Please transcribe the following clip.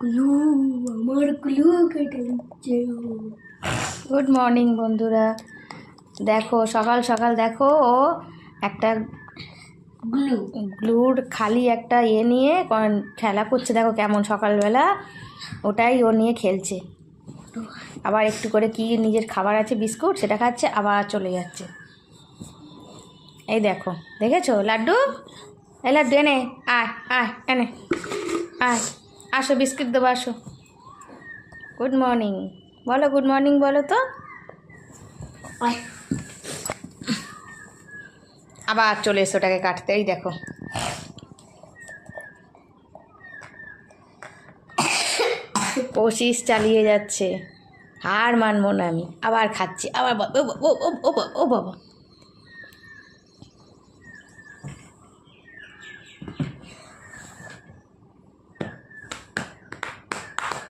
Clue, আমার clue কেটে দিচ্ছে। গুড মর্নিং বন্ধুরা, দেখো সকাল সকাল দেখো ও একটা গ্লু গ্লুর খালি একটা নিয়ে খেলা করছে। দেখো কেমন সকালবেলা ওটাই ও নিয়ে খেলছে। আবার একটু করে কি নিজের খাবার আছে বিস্কুট, সেটা খাচ্ছে, আবার চলে যাচ্ছে। এই দেখো, দেখেছো লাড্ডু? এই লাড্ডু এনে আয় আয় এনে আয়, আসো বিস্কুট দেবো, আসো। গুড মর্নিং বলো, গুড মর্নিং বলো তো। আবার চলে এসো ওটাকে কাটতে। এই দেখো, কোশিশ চালিয়ে যাচ্ছে, হার মানবো না আমি। আবার খাচ্ছি, আবার ও বাবা, ও বাবা।